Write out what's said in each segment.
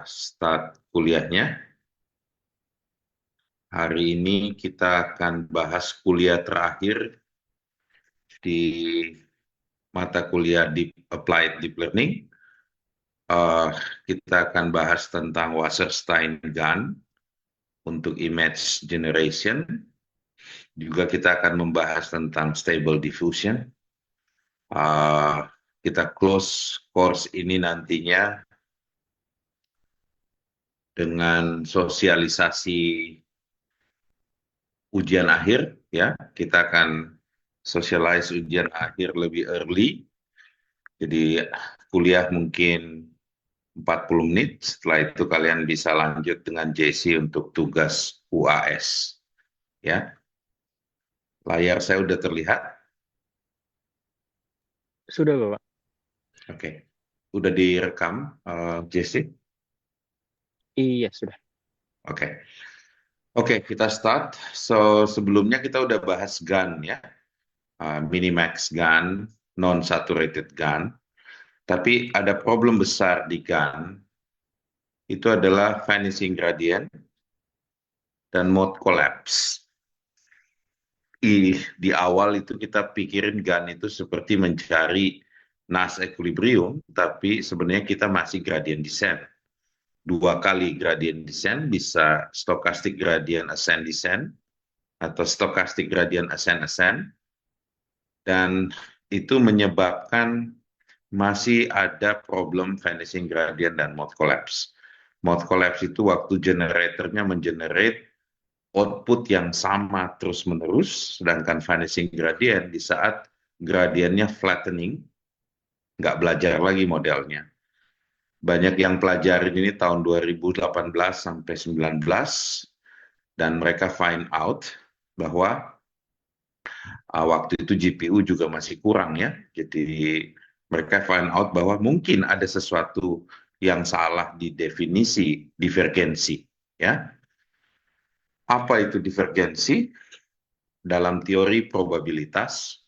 start kuliahnya. Hari ini kita akan bahas kuliah terakhir di mata kuliah di Applied Deep Learning. Eh, kita akan bahas tentang Wasserstein Gun untuk image generation. Juga kita akan membahas tentang Stable Diffusion. Eh, kita close course ini nantinya dengan sosialisasi ujian akhir, ya. Kita akan socialize ujian akhir lebih early. Jadi kuliah mungkin 40 menit, setelah itu kalian bisa lanjut dengan JC untuk tugas UAS. Ya, layar saya udah terlihat? Sudah, Bapak. Oke. Udah direkam, JC? Iya, sudah. Oke. Oke, kita start. So, sebelumnya kita udah bahas GAN ya. Minimax GAN, non-saturated GAN. Tapi ada problem besar di GAN, itu adalah vanishing gradient dan mode collapse. Di awal itu kita pikirin GAN itu seperti mencari Nash equilibrium, tapi sebenarnya kita masih gradient descent. 2 kali gradient descent, bisa stochastic gradient ascent descent, atau stochastic gradient ascent ascent, dan itu menyebabkan masih ada problem vanishing gradient dan mode collapse. Mode collapse itu waktu generatornya mengenerate output yang sama terus-menerus, sedangkan vanishing gradient di saat gradiennya flattening, nggak belajar lagi modelnya. Banyak yang pelajarin ini tahun 2018 sampai 19, dan mereka find out bahwa waktu itu GPU juga masih kurang ya, jadi mereka find out bahwa mungkin ada sesuatu yang salah di definisi divergensi. Ya, apa itu divergensi? Dalam teori probabilitas,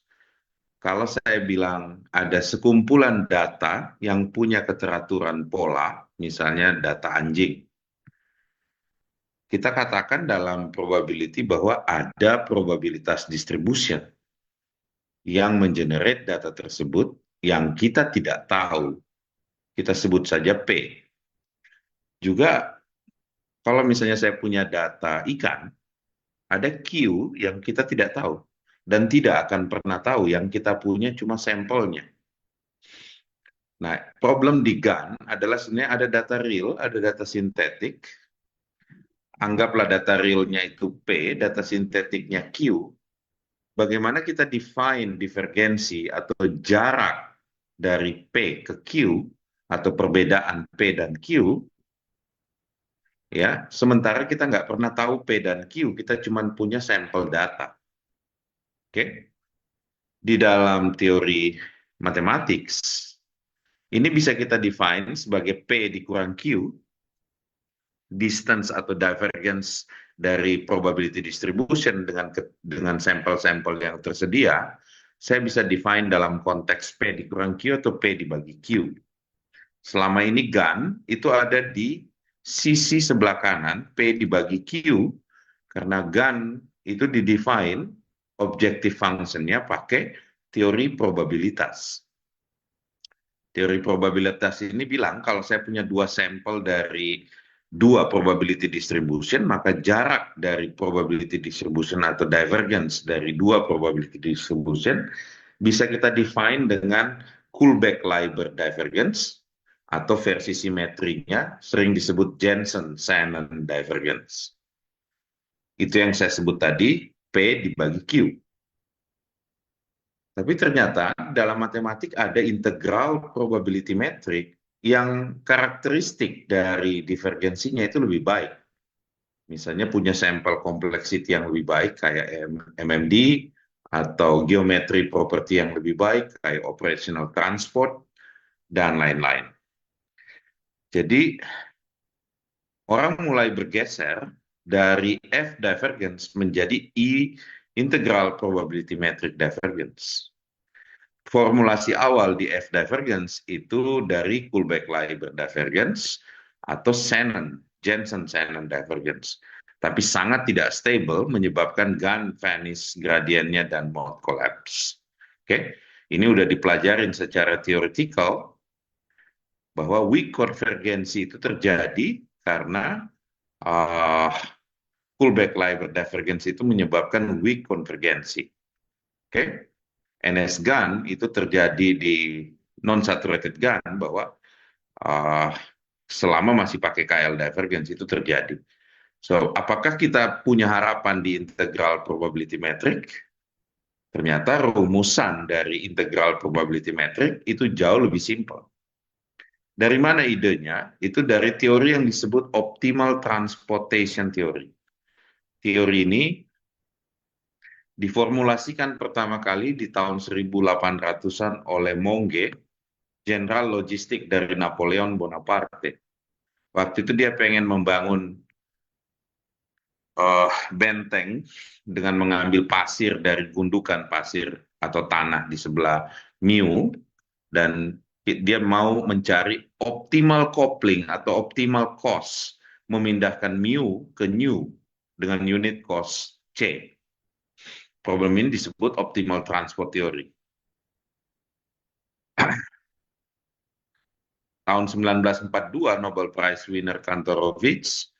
kalau saya bilang ada sekumpulan data yang punya keteraturan pola, misalnya data anjing, kita katakan dalam probability bahwa ada probabilitas distribution yang mengenerate data tersebut yang kita tidak tahu. Kita sebut saja P. Juga kalau misalnya saya punya data ikan, ada Q yang kita tidak tahu. Dan tidak akan pernah tahu, yang kita punya cuma sampelnya. Nah, problem di GAN adalah sebenarnya ada data real, ada data sintetik. Anggaplah data realnya itu P, data sintetiknya Q. Bagaimana kita define divergensi atau jarak dari P ke Q, atau perbedaan P dan Q, ya, sementara kita nggak pernah tahu P dan Q, kita cuma punya sampel data. Oke? Di dalam teori matematik, ini bisa kita define sebagai P dikurang Q, distance atau divergence dari probability distribution dengan sampel-sampel yang tersedia. Saya bisa define dalam konteks P dikurang Q atau P dibagi Q. Selama ini GAN itu ada di sisi sebelah kanan, P dibagi Q, karena GAN itu didefine objective function-nya pakai teori probabilitas. Teori probabilitas ini bilang kalau saya punya 2 sampel dari 2 probability distribution, maka jarak dari probability distribution atau divergence dari 2 probability distribution bisa kita define dengan Kullback-Leibler divergence, atau versi simetrinya sering disebut Jensen-Shannon divergence. Itu yang saya sebut tadi, P dibagi Q. Tapi ternyata dalam matematik ada integral probability metric yang karakteristik dari divergensinya itu lebih baik. Misalnya punya sampel complexity yang lebih baik kayak MMD, atau geometry property yang lebih baik kayak operational transport, dan lain-lain. Jadi orang mulai bergeser dari F divergence menjadi I integral probability metric divergence. Formulasi awal di F divergence itu dari Kullback-Leibler divergence, atau Jensen-Shannon divergence. Tapi sangat tidak stable menyebabkan gun vanish gradiennya dan mode collapse. Oke, ini udah dipelajarin secara teoretikal bahwa weak konvergensi itu terjadi karena uh, Kullback-Leibler divergence itu menyebabkan weak konvergensi. Oke, NS gun itu terjadi di non-saturated gun bahwa uh, selama masih pakai KL divergence itu terjadi. So, apakah kita punya harapan di integral probability metric? Ternyata rumusan dari integral probability metric itu jauh lebih simpel. Dari mana idenya? Itu dari teori yang disebut optimal transportation theory. Teori ini diformulasikan pertama kali di tahun 1800-an oleh Monge, jenderal logistik dari Napoleon Bonaparte. Waktu itu dia pengen membangun benteng dengan mengambil pasir dari gundukan pasir atau tanah di sebelah Meaux, dan dia mau mencari optimal coupling atau optimal cost memindahkan Meaux ke New dengan unit cost C. Problem ini disebut optimal transport theory. Tahun 1942 Nobel Prize winner Kantorovich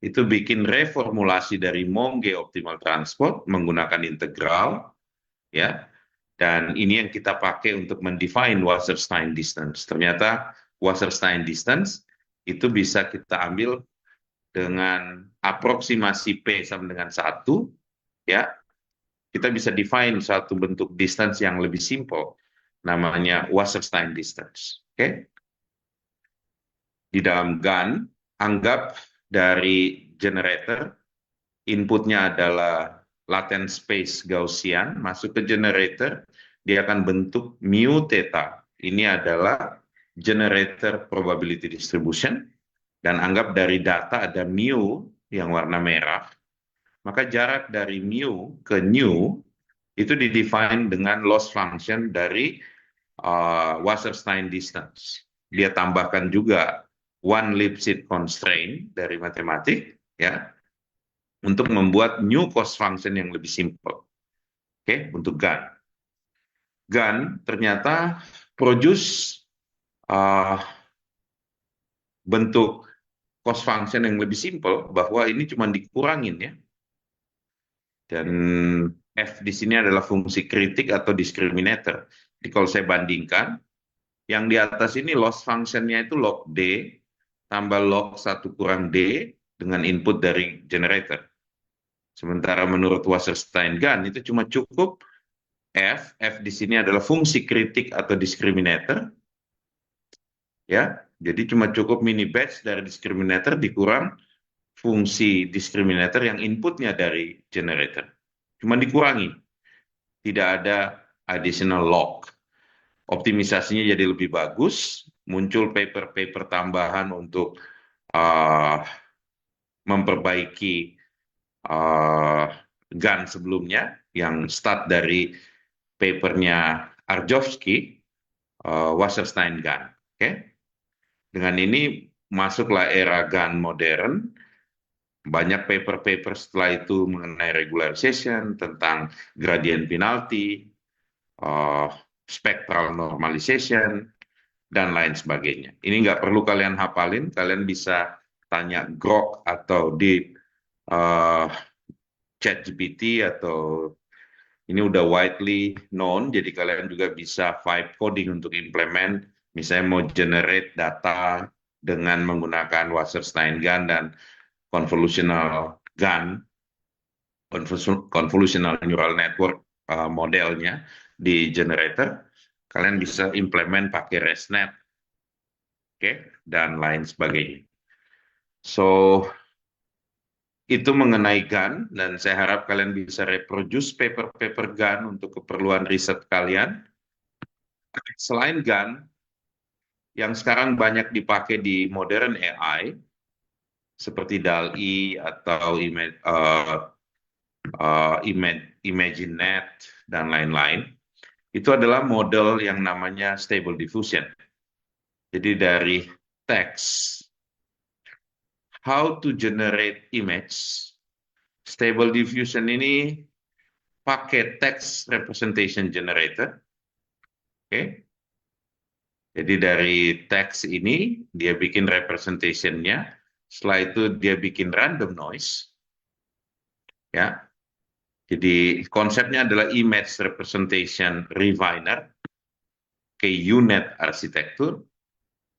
itu bikin reformulasi dari Monge optimal transport menggunakan integral, ya, dan ini yang kita pakai untuk mendefine Wasserstein distance. Ternyata Wasserstein distance itu bisa kita ambil dengan aproksimasi P sama dengan 1, ya, kita bisa define satu bentuk distance yang lebih simple, namanya Wasserstein distance. Oke? Di dalam gun, anggap dari generator, inputnya adalah latent space Gaussian, masuk ke generator, dia akan bentuk mu theta. Ini adalah generator probability distribution, dan anggap dari data ada mu yang warna merah, maka jarak dari mu ke nu itu didefine dengan loss function dari Wasserstein distance. Dia tambahkan juga one Lipschitz constraint dari matematik, ya, untuk membuat new cost function yang lebih simple. Oke, untuk gun. Gun ternyata produce bentuk cost function yang lebih simple, bahwa ini cuma dikurangin, ya. Dan F di sini adalah fungsi kritik atau discriminator. Jadi kalau saya bandingkan, yang di atas ini loss function-nya itu log D tambah log 1 kurang D dengan input dari generator. Sementara menurut Wasserstein gun itu cuma cukup F di sini adalah fungsi kritik atau discriminator, ya. Jadi cuma cukup mini batch dari discriminator dikurang fungsi discriminator yang inputnya dari generator. Cuma dikurangi, tidak ada additional log. Optimisasinya jadi lebih bagus, muncul paper-paper tambahan untuk memperbaiki gun sebelumnya, yang start dari papernya Arjovsky, Wasserstein gun. Okay? Dengan ini masuklah era gun modern. Banyak paper-paper setelah itu mengenai regularization, tentang gradient penalty, spectral normalization, dan lain sebagainya. Ini nggak perlu kalian hafalin, kalian bisa tanya Grok atau di ChatGPT, atau ini udah widely known, jadi kalian juga bisa vibe coding untuk implement, misalnya mau generate data dengan menggunakan Wasserstein gun dan convolutional gun, convolutional neural network modelnya di generator, kalian bisa implement pakai ResNet, dan lain sebagainya. So, itu mengenai gun, dan saya harap kalian bisa reproduce paper-paper gun untuk keperluan riset kalian. Selain gun, yang sekarang banyak dipakai di modern AI, seperti DALL-E atau ImagineNet, dan lain-lain, itu adalah model yang namanya Stable Diffusion. Jadi dari teks how to generate image. Stable Diffusion ini pakai text representation generator. Oke. Jadi dari teks ini dia bikin representation-nya, setelah itu dia bikin random noise. Ya. Jadi konsepnya adalah image representation refiner ke unit arsitektur.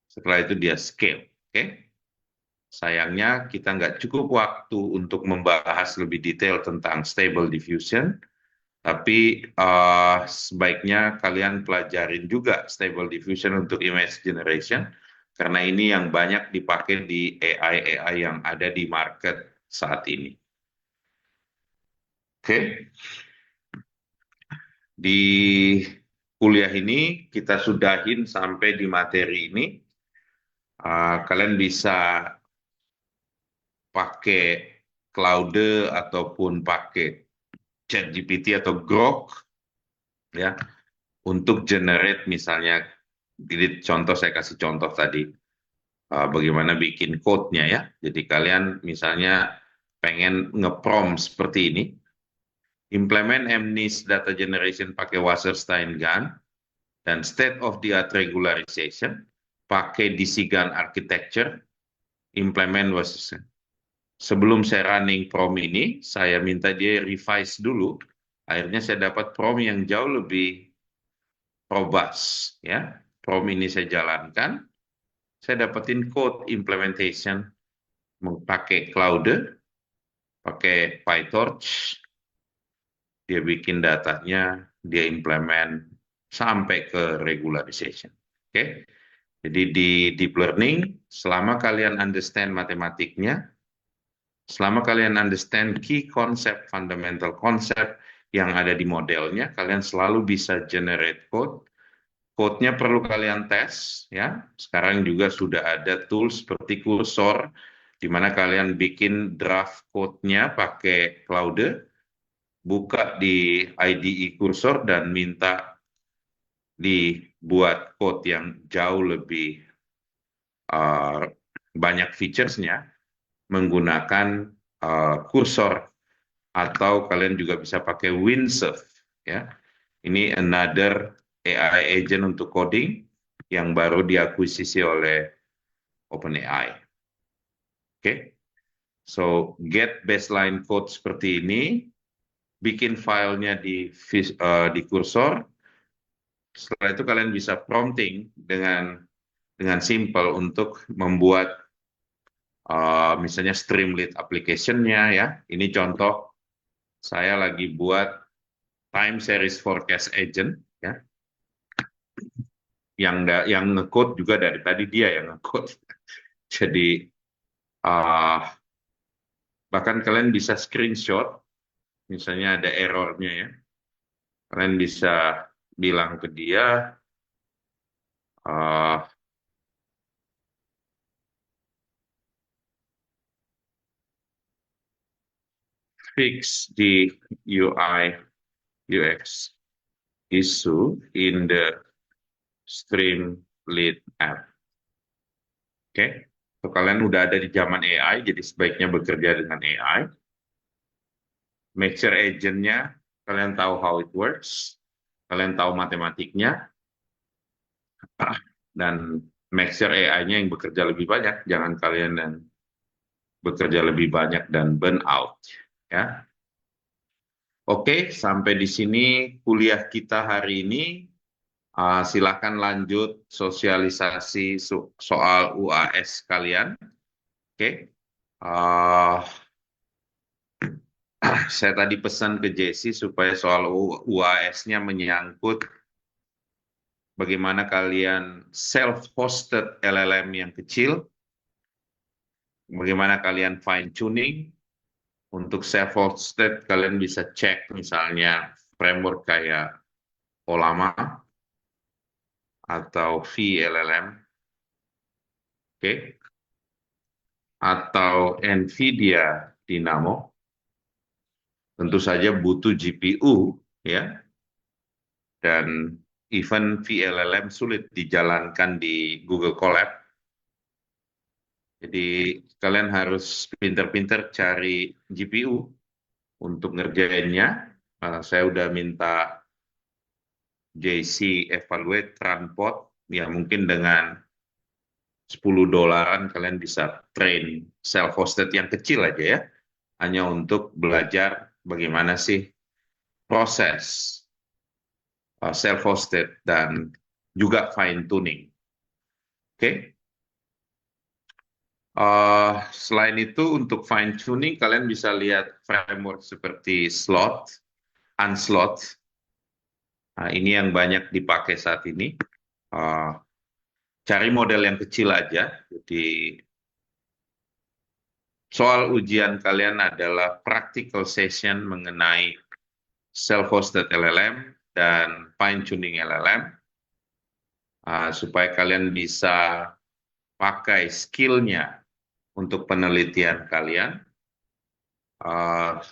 Setelah itu dia scale. Oke. Sayangnya kita nggak cukup waktu untuk membahas lebih detail tentang stable diffusion. Tapi sebaiknya kalian pelajarin juga Stable Diffusion untuk image generation, karena ini yang banyak dipakai di AI yang ada di market saat ini. Oke, di kuliah ini kita sudahin sampai di materi ini. Kalian bisa pakai Claude ataupun pakai ChatGPT atau Grok, ya, untuk generate misalnya, jadi contoh saya kasih contoh tadi, bagaimana bikin code-nya ya. Jadi kalian misalnya pengen nge-prompt seperti ini, implement MNIST data generation pakai Wasserstein Gun, dan state of the art regularization pakai DC Gun architecture, implement Wasserstein. Sebelum saya running prompt ini, saya minta dia revise dulu. Akhirnya saya dapat prompt yang jauh lebih robust, ya. Prompt ini saya jalankan, saya dapetin code implementation pakai Claude, pakai PyTorch, dia bikin datanya, dia implement sampai ke regularization. Oke, jadi di deep learning, selama kalian understand matematiknya, selama kalian understand key concept, fundamental concept yang ada di modelnya, kalian selalu bisa generate code. Code-nya perlu kalian tes, ya. Sekarang juga sudah ada tools seperti Cursor, di mana kalian bikin draft code-nya pakai Claude, buka di IDE Cursor dan minta dibuat code yang jauh lebih banyak features-nya menggunakan Cursor, atau kalian juga bisa pakai Windsurf, ya. Ini another AI agent untuk coding yang baru diakuisisi oleh OpenAI. Oke, so get baseline code seperti ini, bikin filenya di Cursor. Setelah itu kalian bisa prompting dengan simple untuk membuat misalnya Streamlit application-nya, ya. Ini contoh saya lagi buat time series forecast agent, ya. Yang nge-code juga dari tadi dia yang nge-code. Jadi bahkan kalian bisa screenshot, misalnya ada errornya, ya. Kalian bisa bilang ke dia, fix the UI UX issue in the Streamlit app. Oke, so, kalian udah ada di zaman AI, jadi sebaiknya bekerja dengan AI. Make sure agent-nya, kalian tahu how it works, kalian tahu matematiknya, dan make sure AI-nya yang bekerja lebih banyak, jangan kalian yang bekerja lebih banyak dan burn out, ya. Oke, sampai di sini kuliah kita hari ini. Silakan lanjut sosialisasi soal UAS kalian. Oke. Saya tadi pesan ke Jesse supaya soal UAS-nya menyangkut bagaimana kalian self-hosted LLM yang kecil, bagaimana kalian fine-tuning. Untuk self-hosted, kalian bisa cek misalnya framework kayak Olama atau VLLM, oke, atau NVIDIA Dynamo. Tentu saja butuh GPU, ya, dan even VLLM sulit dijalankan di Google Colab. Jadi kalian harus pinter-pinter cari GPU untuk ngerjainnya. Saya udah minta JC Evaluate Transport, ya mungkin dengan $10 kalian bisa train self-hosted yang kecil aja ya, hanya untuk belajar bagaimana sih proses self-hosted dan juga fine tuning. Oke. Selain itu untuk fine tuning kalian bisa lihat framework seperti Slot, Unslot. Nah, ini yang banyak dipakai saat ini. Uh, Cari model yang kecil aja. Jadi soal ujian kalian adalah practical session mengenai self-hosted LLM dan fine tuning LLM, supaya kalian bisa pakai skillnya untuk penelitian kalian.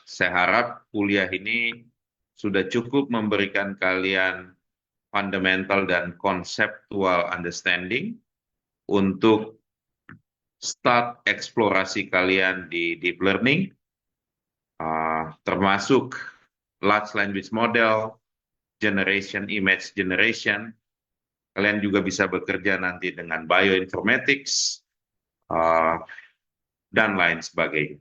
Saya harap kuliah ini sudah cukup memberikan kalian fundamental dan conceptual understanding untuk start eksplorasi kalian di deep learning, termasuk large language model, generation, image generation. Kalian juga bisa bekerja nanti dengan bioinformatics, dan lain sebagainya.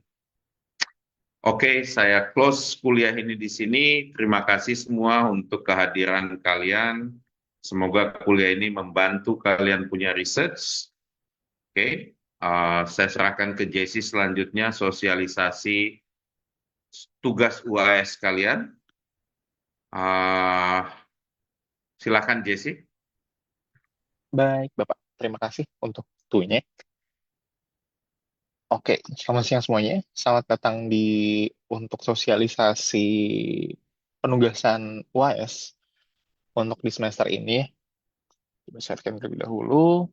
Oke, saya close kuliah ini di sini. Terima kasih semua untuk kehadiran kalian. Semoga kuliah ini membantu kalian punya research. Oke, saya serahkan ke Jesse selanjutnya sosialisasi tugas UAS kalian. Uh, Silakan Jesse. Baik, Bapak. Terima kasih untuk waktunya. Oke, selamat siang semuanya. Selamat datang di untuk sosialisasi penugasan UAS untuk di semester ini. Coba sharekan terlebih dahulu.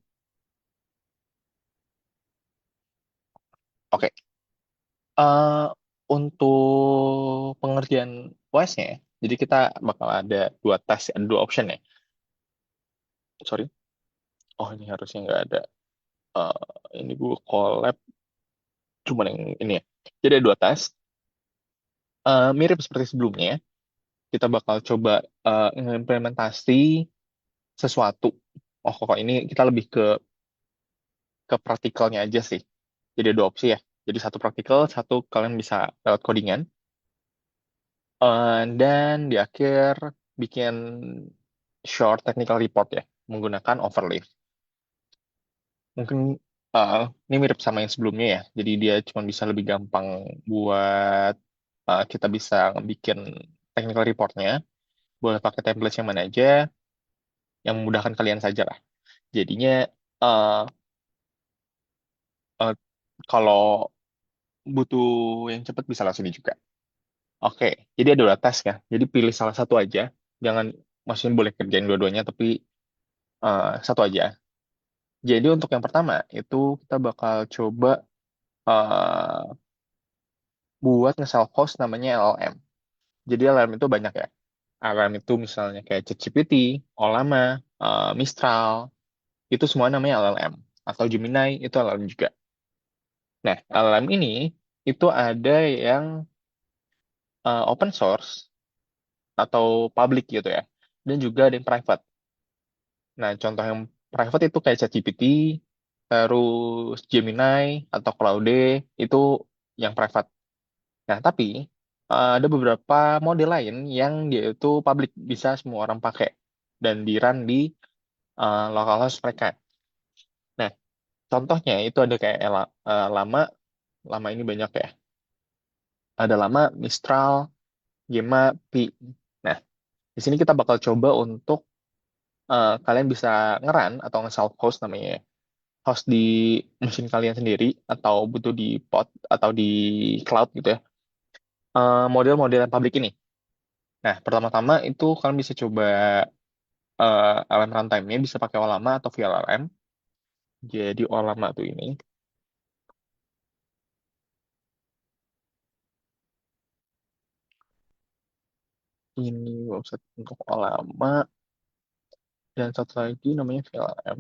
Oke, eh, untuk pengerjaan UAS-nya, jadi kita bakal ada dua tes, ada dua option ya. Sorry. Oh, ini harusnya nggak ada. Eh, ini Google Colab, cuma yang ini ya. Jadi ada dua tes. Mirip seperti sebelumnya. Kita bakal coba implementasi sesuatu. Oh, kok ini kita lebih ke praktikalnya aja sih. Jadi ada dua opsi ya. Jadi satu praktikal, satu kalian bisa lewat codingan. Dan di akhir bikin short technical report ya, menggunakan Overleaf. Mungkin eh, ini mirip sama yang sebelumnya ya. Jadi dia cuma bisa lebih gampang buat kita bisa bikin technical reportnya. Boleh pakai template yang mana aja, yang memudahkan kalian saja lah. Jadinya eh, eh, kalau butuh yang cepat bisa langsung juga. Oke, jadi ada dua tes ya. Jadi pilih salah satu aja. Jangan, maksudnya boleh kerjain dua-duanya, tapi satu aja. Jadi untuk yang pertama itu kita bakal coba eh, buat nge-self-host namanya LLM. Jadi LLM itu banyak ya. LLM itu misalnya kayak ChatGPT, Olama, Mistral, itu semua namanya LLM. Atau Gemini itu LLM juga. Nah, LLM ini itu ada yang open source atau public gitu ya. Dan juga ada yang private. Nah, contoh yang private itu kayak ChatGPT, terus Gemini atau Claude itu yang private. Nah, tapi ada beberapa model lain yang dia itu public, bisa semua orang pakai dan di-run di localhost mereka. Nah, contohnya itu ada kayak Lama, Lama ini banyak ya. Ada Lama, Mistral, Gemma, Pi. Nah, di sini kita bakal coba untuk kalian bisa ngeran atau nge-self host namanya ya. Host di mesin kalian sendiri atau butuh di pod atau di cloud gitu ya. Model-model yang public ini. Nah, pertama-tama itu kalian bisa coba LM runtime-nya bisa pakai Olama atau VLLM. Jadi Olama tuh ini website untuk Olama, dan satu lagi namanya VLLM.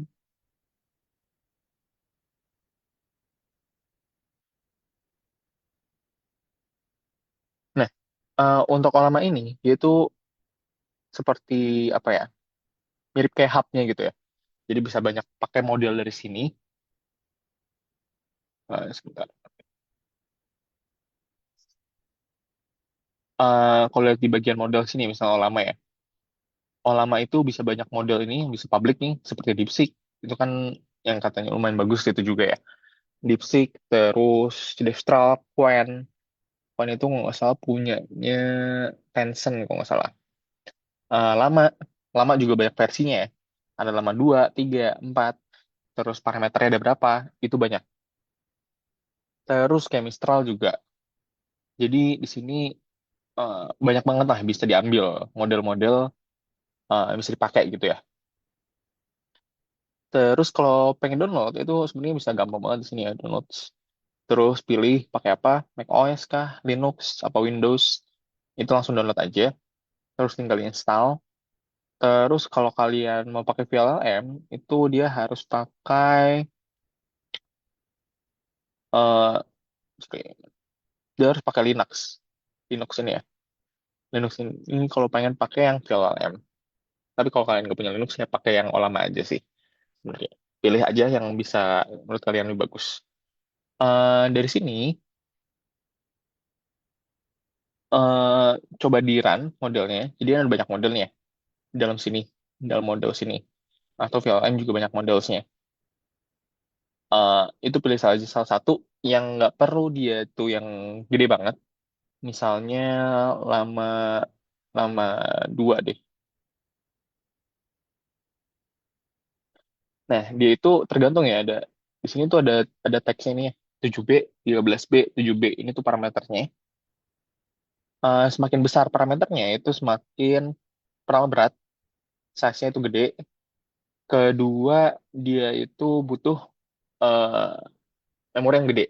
Untuk Olama ini, dia itu seperti apa ya, mirip kayak hubnya gitu ya. Jadi bisa banyak pakai model dari sini. Sebentar. Kalau lihat di bagian model sini, misalnya Olama ya. Olama itu bisa banyak model ini yang bisa publik nih, seperti DeepSeek. Itu kan yang katanya lumayan bagus itu juga ya. DeepSeek, terus Devstrap, Qwen. Qwen itu kalau nggak salah punyanya Tencent kalau nggak salah. Lama, lama juga banyak versinya ya. Ada lama 2, 3, 4. Terus parameternya ada berapa, itu banyak. Terus kayak Mistral juga. Jadi di sini banyak banget lah bisa diambil model-model yang bisa dipakai gitu ya. Terus kalau pengen download itu sebenarnya bisa gampang banget di sini ya download. Terus pilih pakai apa, Mac OS kah, Linux, apa Windows. Itu langsung download aja. Terus tinggal install. Terus kalau kalian mau pakai VLLM, itu dia harus pakai eh oke, dia harus pakai Linux. Linux ini ya. Linux ini kalau pengen pakai yang VLLM. Tapi kalau kalian nggak punya Linux, ya pakai yang Olama aja sih. Sebenarnya. Pilih aja yang bisa menurut kalian lebih bagus. Dari sini, eh, coba di run modelnya. Jadi ada banyak modelnya di dalam sini, dalam model sini. Atau VLM juga banyak modelnya. Itu pilih salah satu yang nggak perlu dia tuh yang gede banget. Misalnya lama lama 2 deh. Nah, dia itu tergantung ya. Di sini tuh ada teksnya nih ya. 7B, 13B, 7B. Ini tuh parameternya. Semakin besar parameternya itu semakin pertama berat, size-nya itu gede. Kedua, dia itu butuh eh, memori yang gede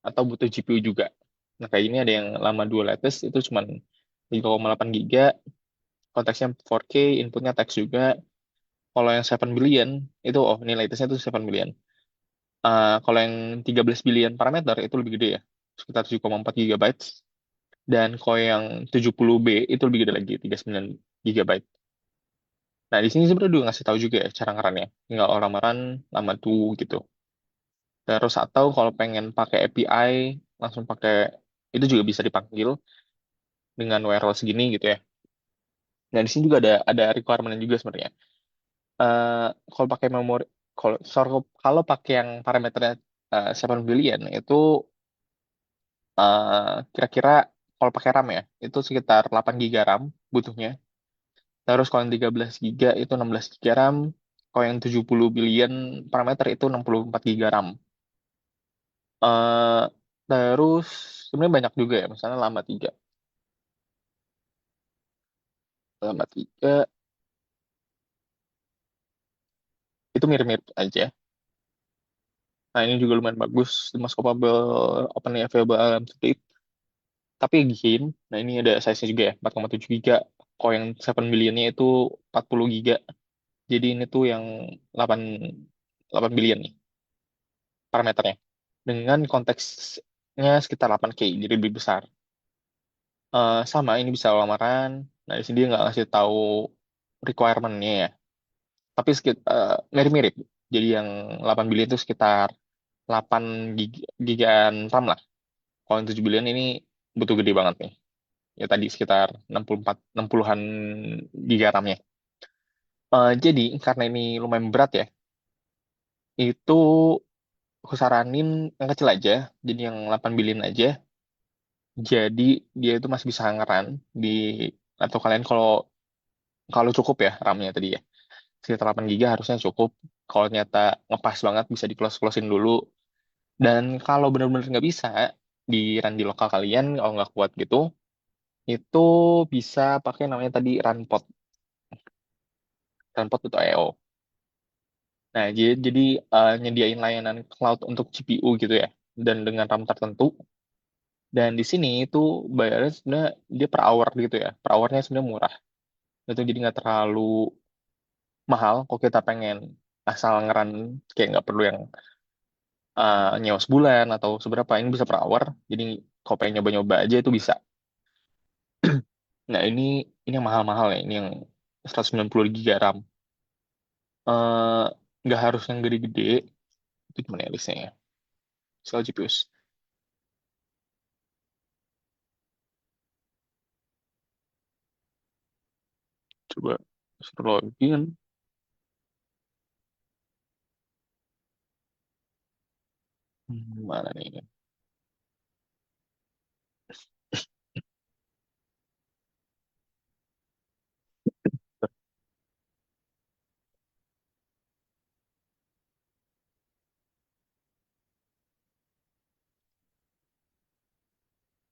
atau butuh GPU juga. Nah, kayak ini ada yang lama 2 lattice itu cuman 3,8 giga, konteksnya 4K, inputnya teks juga. Kalau yang 7 billion itu ini lattice-nya itu 7 billion. Kalau yang 13 billion parameter itu lebih gede ya, sekitar 7,4 gigabyte. Dan kalau yang 70B itu lebih gede lagi, 39 gigabyte. Nah, di sini sebenarnya juga ngasih tahu juga ya cara ngerannya. Tinggal orang run lama tuh gitu. Terus atau kalau pengen pakai API, langsung pakai, itu juga bisa dipanggil dengan URL segini gitu ya. Nah, di sini juga ada requirement juga sebenarnya. Eh, Kalau pakai memori, kalau pakai yang parameternya 7 billion itu kira-kira kalau pakai RAM ya, itu sekitar 8 GB RAM butuhnya. Terus kalau yang 13 GB itu 16 GB RAM. Kalau yang 70 billion parameter itu 64 GB RAM. Eh Terus sebenarnya banyak juga ya, misalnya lama 3. Lama 3 itu mirip-mirip aja. Nah, ini juga lumayan bagus, the most capable openly available alarm state. Tapi again, nah ini ada size-nya juga ya, 4,7 giga. Kalau yang 7 billion-nya itu 40 giga. Jadi ini tuh yang 8, 8 billion nih parameternya. Dengan konteksnya sekitar 8K, jadi lebih besar. Sama, ini bisa lamaran. Nah, di sini dia nggak ngasih tahu requirement-nya ya. Tapi mirip-mirip. Jadi yang 8 billion itu sekitar 8 gigaan RAM lah. Kalau yang 7 billion ini butuh gede banget nih. Ya tadi sekitar 64, 60-an giga RAM-nya. Jadi karena ini lumayan berat ya, itu aku saranin yang kecil aja. Jadi yang 8 billion aja. Jadi dia itu masih bisa ngeran di, atau kalian kalau kalau cukup ya RAM-nya tadi ya. Sekitar 8 giga harusnya cukup. Kalau ternyata ngepas banget bisa di close-closein dulu. Dan kalau benar-benar nggak bisa, di run di lokal kalian, kalau nggak kuat gitu, itu bisa pakai namanya tadi runpod. Runpod atau IO. Nah, jadi nyediain layanan cloud untuk GPU gitu ya. Dan dengan RAM tertentu. Dan di sini itu bayarnya sebenarnya dia per hour gitu ya. Per hournya sebenarnya murah. Itu jadi nggak terlalu mahal kalau kita pengen asal ngeran kayak nggak perlu yang nyewa sebulan atau seberapa, ini bisa per hour. Jadi kalau pengen nyoba-nyoba aja itu bisa. Nah, ini yang mahal-mahal ya. Ini yang 190 giga RAM. Eh, nggak harus yang gede-gede. Itu gimana ya listnya ya? Soal GPU. Coba suruh login. Mana nih?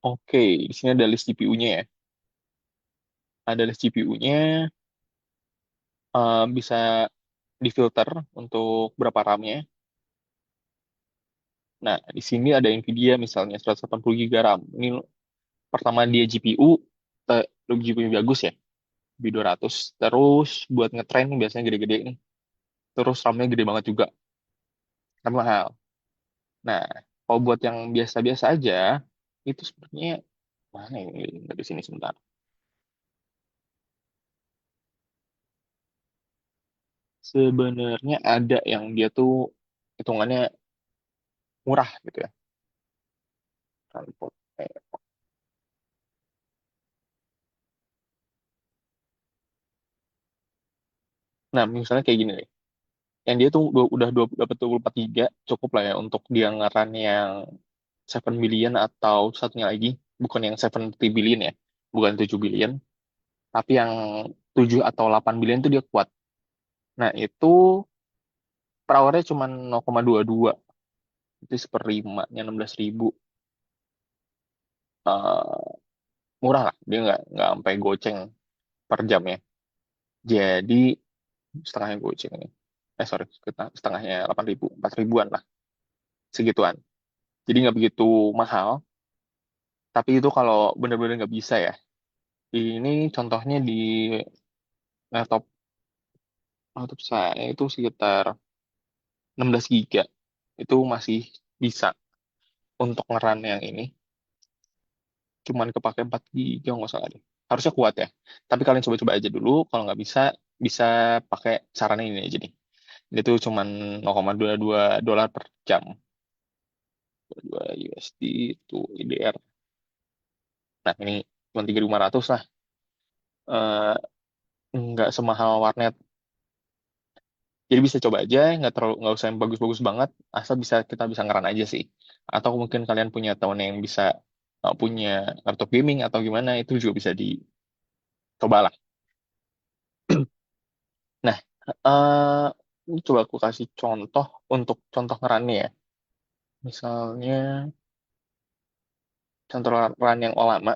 Oke, di sini ada list GPU-nya ya. Ada list GPU-nya, bisa difilter untuk berapa RAM-nya. Nah, di sini ada Nvidia misalnya 180 GB RAM. Ini pertama dia GPU, GPU bagus ya, B200. Terus buat ngetrain biasanya gede-gede nih. Terus RAM-nya gede banget juga, tapi mahal. Nah, kalau buat yang biasa-biasa aja, itu sebenarnya mana ini? Nggak di sini sebentar. Sebenarnya ada yang dia tuh hitungannya murah gitu ya. Transport. Nah, misalnya kayak gini nih. Yang dia tuh udah dapat 24 giga, cukup lah ya untuk dia ngeran yang 7 billion atau satunya lagi, bukan yang 70 billion ya, bukan 7 billion, tapi yang 7 atau 8 billion tuh dia kuat. Nah, itu per hournya cuma 0,22, itu seperlimanya 16.000. Eh, murah lah, dia nggak sampai goceng per jam ya. Jadi setengahnya goceng ini. Sorry, setengahnya 8.000, 4 ribuan lah, segituan. Jadi nggak begitu mahal, tapi itu kalau bener-bener nggak bisa ya. Ini contohnya di laptop laptop saya itu sekitar 16 giga. Itu masih bisa untuk ngeran yang ini. Cuman kepake 4 giga nggak salah deh. Harusnya kuat ya. Tapi kalian coba-coba aja dulu. Kalau nggak bisa, bisa pakai saran ini aja nih. Itu cuman 0,22 dolar per jam. 2 USD itu IDR. Nah, ini cuma 3.500 lah. Eh, nggak semahal warnet. Jadi bisa coba aja, nggak usah yang bagus-bagus banget, asal kita bisa ngeran aja sih. Atau mungkin kalian punya teman yang bisa punya laptop gaming atau gimana, itu juga bisa dicoba lah. Nah, ini coba aku kasih contoh untuk contoh ngerannya ya. Misalnya contoh ngeran yang lama.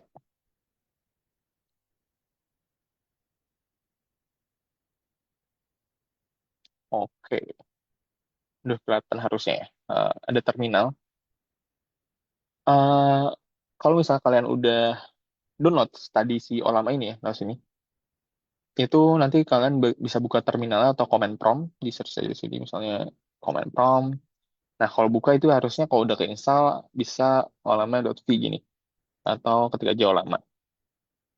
Oke, udah kelihatan harusnya ya. Ada terminal. Eh, kalau misalnya kalian udah download tadi si Olama ini ya, nah sini. Itu nanti kalian bisa buka terminal atau command prompt di search aja di sini misalnya command prompt. Nah, kalau buka itu harusnya kalau udah keinstall bisa olama.v gini atau ketik aja olama.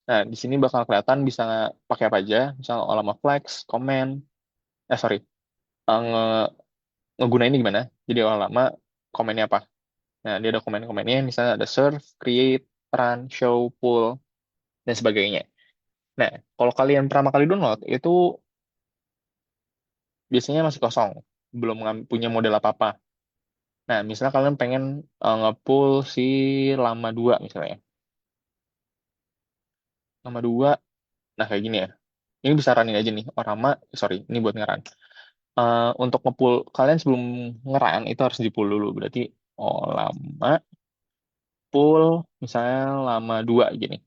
Nah, di sini bakal kelihatan bisa pakai apa aja, misalnya olama flex, command, sorry, nge ngegunain ini gimana. Jadi olama komennya apa? Nah, dia ada komen-komennya, misalnya ada serve, create, run, show, pull, dan sebagainya. Nah, kalau kalian pertama kali download, itu biasanya masih kosong, belum punya model apa-apa. Nah, misalnya kalian pengen nge-pull si Lama 2 misalnya. Lama 2, nah kayak gini ya. Ini bisa running aja nih. Oh, Rama, sorry, ini buat ngeran. Untuk nge-pull, kalian sebelum ngeran itu harus di-pull dulu. Berarti, oh Lama, pull, misalnya Lama 2 gini.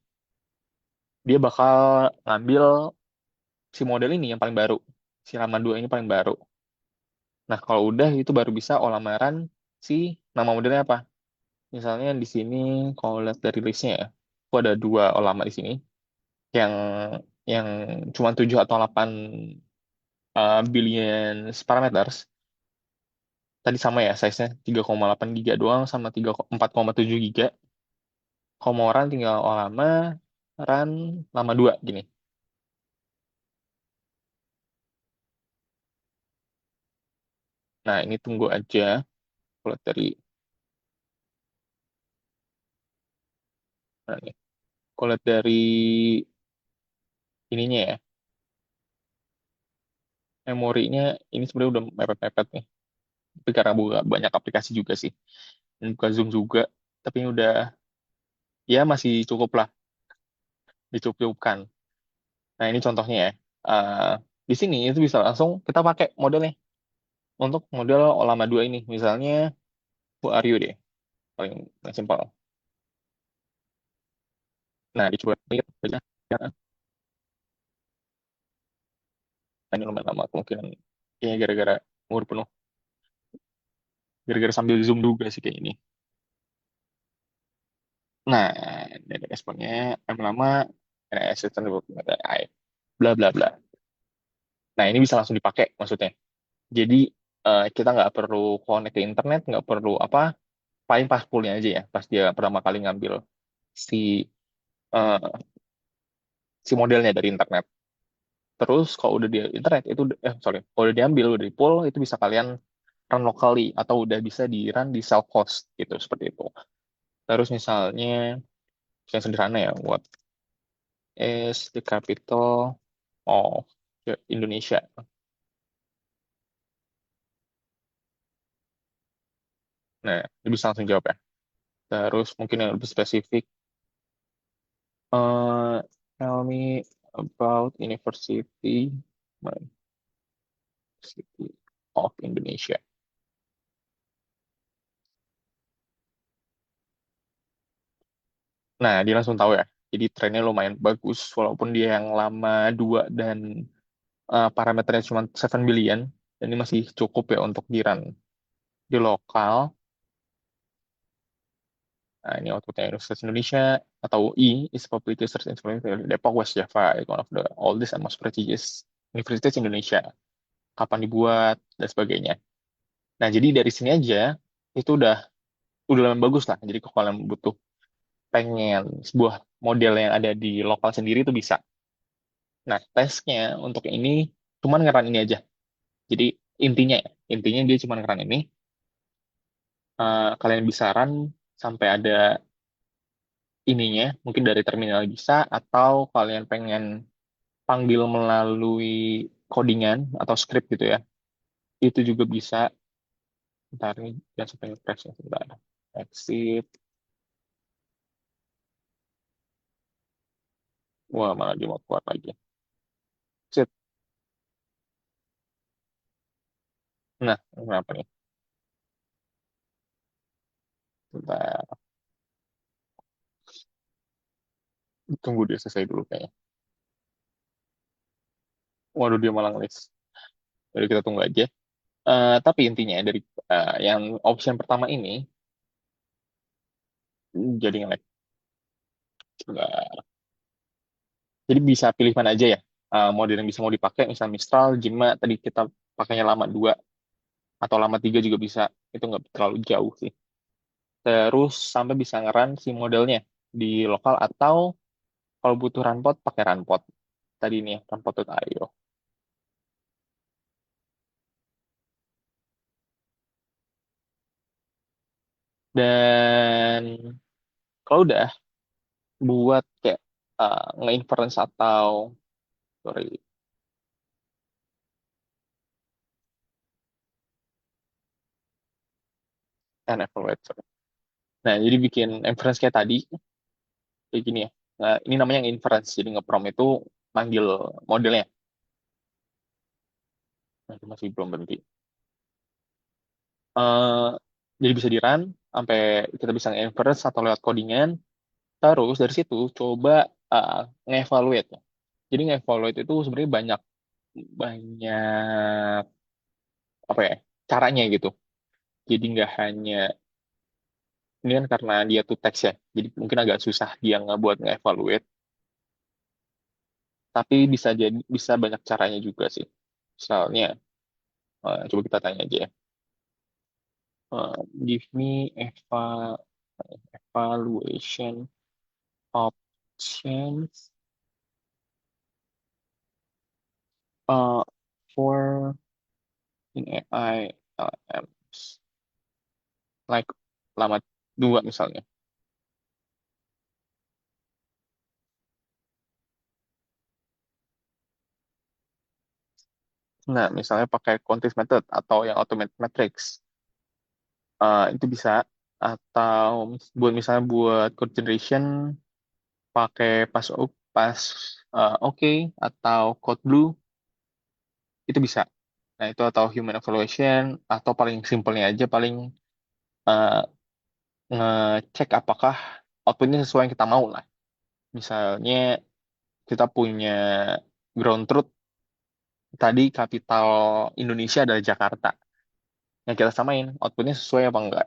Dia bakal ngambil si model ini yang paling baru. Si Lama 2 ini paling baru. Nah, kalau udah itu baru bisa oh lamaran si nama modelnya apa. Misalnya di sini kalau lihat dari listnya ya, aku ada dua ulama di sini yang yang cuma 7 atau 8 billion parameters. Tadi sama ya size-nya 3,8 giga doang sama 4,7 giga. Kalau mau orang tinggal ulama, run lama 2 gini. Nah, ini tunggu aja. Kalau dari, nah, nih. Kalau dari ininya ya, memorinya ini sebenarnya udah mepet-mepet nih. Tapi karena buka banyak aplikasi juga sih. Dan buka Zoom juga. Tapi ini udah, ya masih cukup lah. Dicukupkan. Nah, ini contohnya ya. Eh, di sini itu bisa langsung kita pakai modelnya. Untuk model Olama 2 ini. Misalnya, Who Are You deh. Paling simpel. Nah, dicoba lihat aja. Ya, ini lumayan lama kemungkinan. Kayaknya gara-gara umur penuh. Gara-gara sambil Zoom juga sih kayak ini. Nah, dari responnya yang lama assistant AI, bla bla bla. Nah, ini bisa langsung dipakai maksudnya. Jadi kita nggak perlu connect ke internet, nggak perlu apa, paling pas pullnya aja ya, pas dia pertama kali ngambil si eh, si modelnya dari internet. Terus kalau udah di internet itu, sorry, kalau udah diambil, udah di pull, itu bisa kalian run locally atau udah bisa di run di self host gitu seperti itu. Terus misalnya yang sederhana ya, what is the capital of Indonesia? Nah, dia bisa langsung jawab ya. Terus mungkin yang lebih spesifik, eh tell me about University of Indonesia. Nah, dia langsung tahu ya. Jadi trennya lumayan bagus, walaupun dia yang lama 2 dan parameternya cuma 7 billion, dan ini masih cukup ya untuk di run di lokal. Nah, ini outputnya Universitas Indonesia atau UI is public research institute in Depok, West Java, is one of the oldest and most prestigious universities Indonesia. Kapan dibuat dan sebagainya. Nah, jadi dari sini aja itu udah lumayan bagus lah. Jadi kalau kalian butuh pengen sebuah model yang ada di lokal sendiri itu bisa. Nah, tesnya untuk ini cuman ngeran ini aja. Jadi intinya ya, intinya dia cuman ngeran ini. Kalian bisa run sampai ada ininya, mungkin dari terminal bisa, atau kalian pengen panggil melalui codingan atau script gitu ya. Itu juga bisa. Ntar nih, jangan sampai press ya, sebentar. Exit. Wah, malah dia mau keluar lagi. Exit. Nah, kenapa nih? Bentar. Tunggu dia selesai dulu kayaknya. Waduh, dia malah ngelis. Jadi kita tunggu aja. Tapi intinya dari yang option pertama ini, jadi nge-lag. Bentar. Jadi bisa pilih mana aja ya. Model yang bisa mau dipakai, misal Mistral, Jima, tadi kita pakainya lama 2 atau lama 3 juga bisa. Itu nggak terlalu jauh sih. Terus sampai bisa ngeran si modelnya di lokal, atau kalau butuh runpod pakai runpod. Tadi nih, runpod.io. Dan kalau udah buat kayak nge-inference atau, sorry, evaluate, sorry. Nah, jadi bikin inference kayak tadi, kayak gini ya. Nah, ini namanya inference. Jadi nge-prompt itu manggil modelnya. Nah, itu masih belum berhenti. Eh, jadi bisa di-run sampai kita bisa nge-inference atau lewat codingan. Terus dari situ coba uh, nge-evaluate. Jadi nge-evaluate itu sebenarnya banyak banyak apa ya caranya gitu. Jadi nggak hanya ini kan karena dia tuh teks ya, jadi mungkin agak susah dia ngebuat nge-evaluate. Tapi bisa jadi bisa banyak caranya juga sih. Misalnya, coba kita tanya aja ya. Give me evaluation of. Change uh, for in AI LLMs like lama dua misalnya. Nah, misalnya pakai context method atau yang automated matrix, itu bisa. Atau misalnya buat code generation pakai pas oke atau code blue itu bisa. Nah, itu atau human evaluation atau paling simpelnya aja paling uh, ngecek apakah outputnya sesuai yang kita mau lah. Misalnya kita punya ground truth tadi kapital Indonesia adalah Jakarta. Yang kita samain outputnya sesuai apa enggak.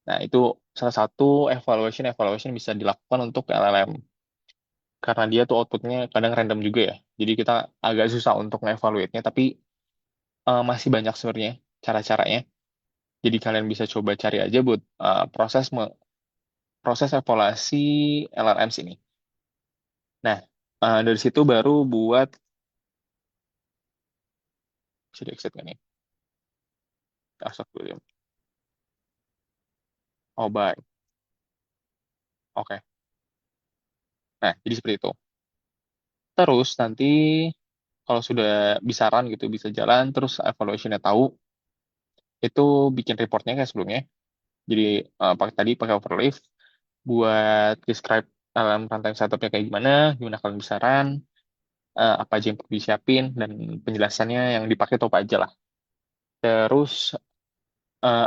Nah, itu salah satu evaluation bisa dilakukan untuk LLM. Karena dia tuh outputnya kadang random juga ya. Jadi kita agak susah untuk nge-evaluate-nya, tapi masih banyak sebenarnya cara-caranya. Jadi kalian bisa coba cari aja buat proses evaluasi LLMs ini. Nah, dari situ baru buat bisa di-exit kan nih? Astagfirullah. Oh, baik. Oke. Nah, jadi seperti itu. Terus nanti kalau sudah bisa run gitu, bisa jalan, terus evaluation-nya tahu, itu bikin reportnya kayak sebelumnya. Jadi pakai overlay buat describe dalam runtime setupnya kayak gimana, gimana kalian bisa run, apa aja yang perlu disiapin, dan penjelasannya yang dipakai itu apa aja lah. Terus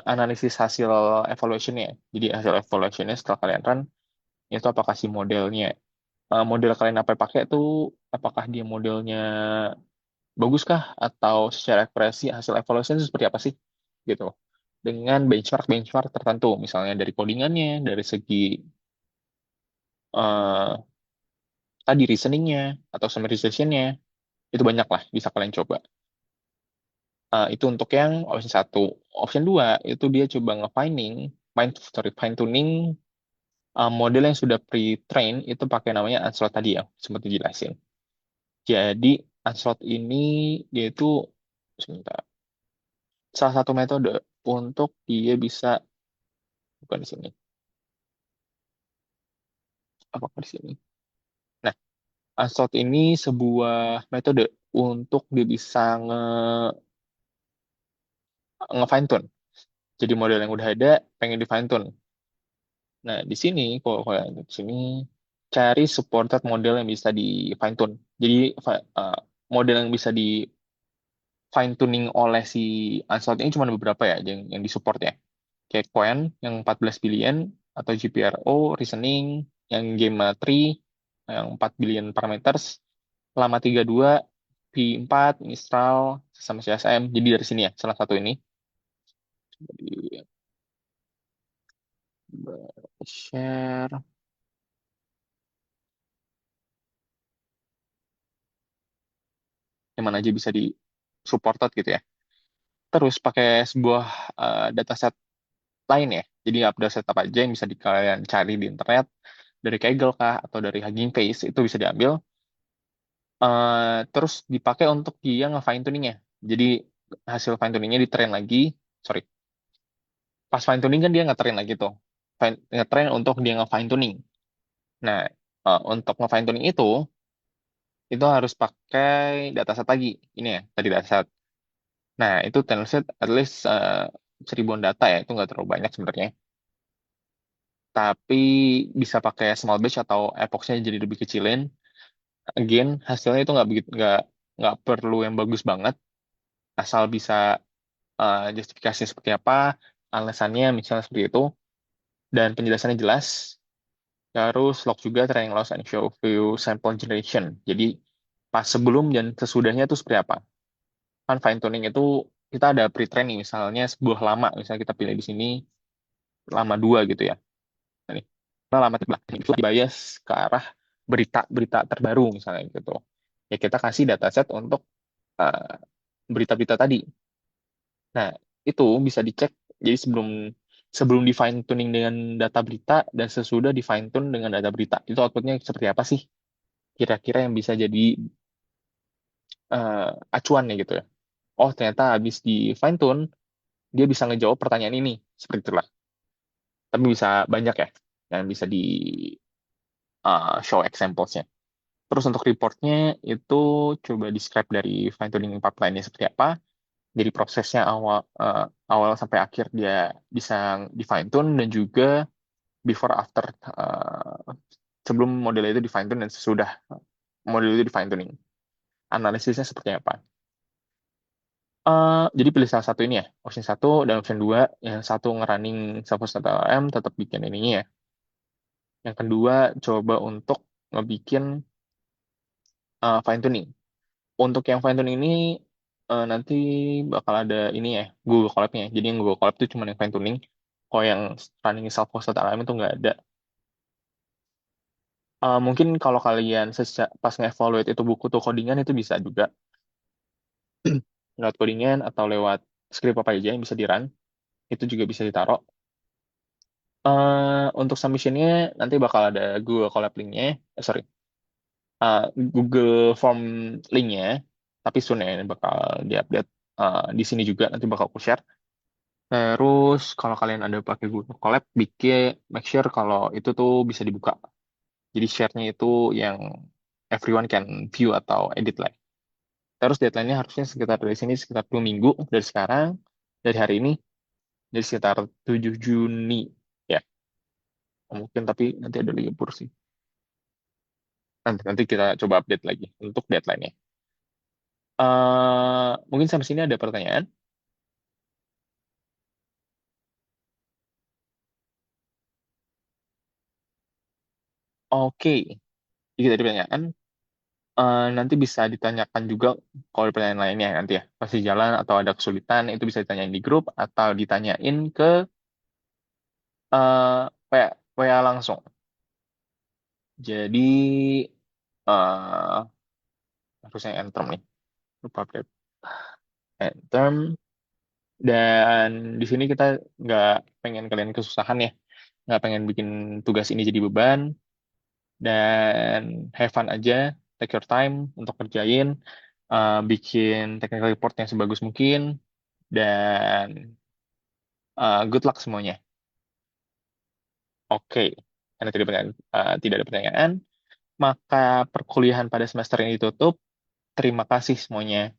analisis hasil evaluation-nya. Jadi hasil evaluation-nya setelah kalian run, itu apakah si modelnya, model kalian apa yang pakai tuh, apakah dia modelnya bagus kah, atau secara ekspresi hasil evaluation itu seperti apa sih, gitu. Dengan benchmark-benchmark tertentu, misalnya dari codingannya, dari segi eh, tadi reasoningnya atau summarization-nya, itu banyak lah bisa kalian coba. Itu untuk yang option satu. Option dua itu dia coba fine tuning model yang sudah pre-train itu pakai namanya Anslot tadi ya, sempat dijelasin. Jadi Anslot ini dia itu sebentar, salah satu metode untuk dia bisa, bukan di sini, apakah di sini? Nah, Anslot ini sebuah metode untuk dia bisa nge-fine tune. Jadi model yang udah ada pengen di fine tune. Nah, di sini kalau yang di sini cari supported model yang bisa di fine tune. Jadi model yang bisa di fine tuning oleh si Ansel ini cuma beberapa ya yang disupport ya. Kayak Qwen yang 14 billion atau GPRO reasoning yang Gematry yang 4 billion parameters, Llama 32, P4, Mistral sama CSM. Jadi dari sini ya salah satu ini. Jadi share yang mana aja bisa di supported gitu ya. Terus pakai sebuah dataset lain ya. Jadi dataset apa aja yang bisa kalian cari di internet dari Kaggle kah atau dari Hugging Face itu bisa diambil. Terus dipakai untuk dia nge-fine tuningnya. Jadi hasil fine tuningnya di train lagi. Sorry, pas fine tuning kan dia nge-train lagi tuh. Nge-train untuk dia nge-fine tuning. Nah, untuk nge-fine tuning itu harus pakai dataset lagi. Ini ya, tadi dataset. Nah, itu dataset at least 1000-an data ya, itu nggak terlalu banyak sebenarnya. Tapi bisa pakai small batch atau epoxnya jadi lebih kecilin. Again, hasilnya itu nggak perlu yang bagus banget, asal bisa justifikasi seperti apa, alasannya misalnya seperti itu, dan penjelasannya jelas. Terus log juga training loss and show view sample generation. Jadi pas sebelum dan sesudahnya itu seperti apa. Kan fine tuning itu kita ada pre-training, misalnya sebuah lama, misalnya kita pilih di sini lama 2 gitu ya. Nah, ini lama terbelakang itu bias ke arah berita-berita terbaru misalnya gitu. Ya kita kasih dataset untuk berita-berita tadi. Nah, itu bisa dicek. Jadi sebelum sebelum di fine tuning dengan data berita dan sesudah di fine tune dengan data berita. Itu outputnya seperti apa sih? Kira-kira yang bisa jadi acuan ya gitu ya. Oh, ternyata habis di fine tune dia bisa ngejawab pertanyaan ini. Seperti itulah. Tapi bisa banyak ya yang bisa di show examples-nya. Terus untuk reportnya itu coba describe dari fine tuning pipeline-nya seperti apa. Jadi prosesnya awal sampai akhir dia bisa di fine tune dan juga before after sebelum model itu di fine tune dan sesudah model itu di fine tuning. Analisisnya seperti apa? Jadi pilih salah satu ini ya, option satu dan option dua. Yang satu ngerunning self-hosted LLM tetap bikin ininya ya. Yang kedua coba untuk ngebikin fine tuning. Untuk yang fine tuning ini nanti bakal ada ini ya, Google Colab-nya. Jadi yang Google Colab itu cuma yang fine tuning. Kalau yang running self-hosted LLM itu nggak ada. Mungkin kalau kalian pas nge-evaluate itu buku tuh codingan itu bisa juga lewat codingan atau lewat script apa aja yang bisa di-run. Itu juga bisa ditaruh. Untuk submission-nya nanti bakal ada Google Colab link-nya. Sorry, Google Form link-nya. Tapi soon ya ini bakal diupdate di sini juga. Nanti bakal aku share. Terus kalau kalian ada pakai Google Colab, bikin make sure kalau itu tuh bisa dibuka. Jadi share-nya itu yang everyone can view atau edit lah. Terus deadline-nya harusnya sekitar dari sini sekitar 2 minggu dari sekarang, dari hari ini, jadi sekitar 7 Juni. Ya, mungkin tapi nanti ada libur sih. Nanti kita coba update lagi untuk deadline-nya. Mungkin sampai sini ada pertanyaan. Oke, jika ada pertanyaan, nanti bisa ditanyakan juga kalau ada pertanyaan lainnya nanti ya. Masih jalan atau ada kesulitan, itu bisa ditanyain di grup atau ditanyain ke WA, WA langsung. Jadi, eh harusnya enter nih. Lupa update. Enter. Dan di sini kita nggak pengen kalian kesusahan ya. Nggak pengen bikin tugas ini jadi beban. Dan have fun aja. Take your time untuk kerjain. Bikin technical report yang sebagus mungkin. Dan good luck semuanya. Oke. Karena tidak ada pertanyaan, maka perkuliahan pada semester ini ditutup. Terima kasih semuanya.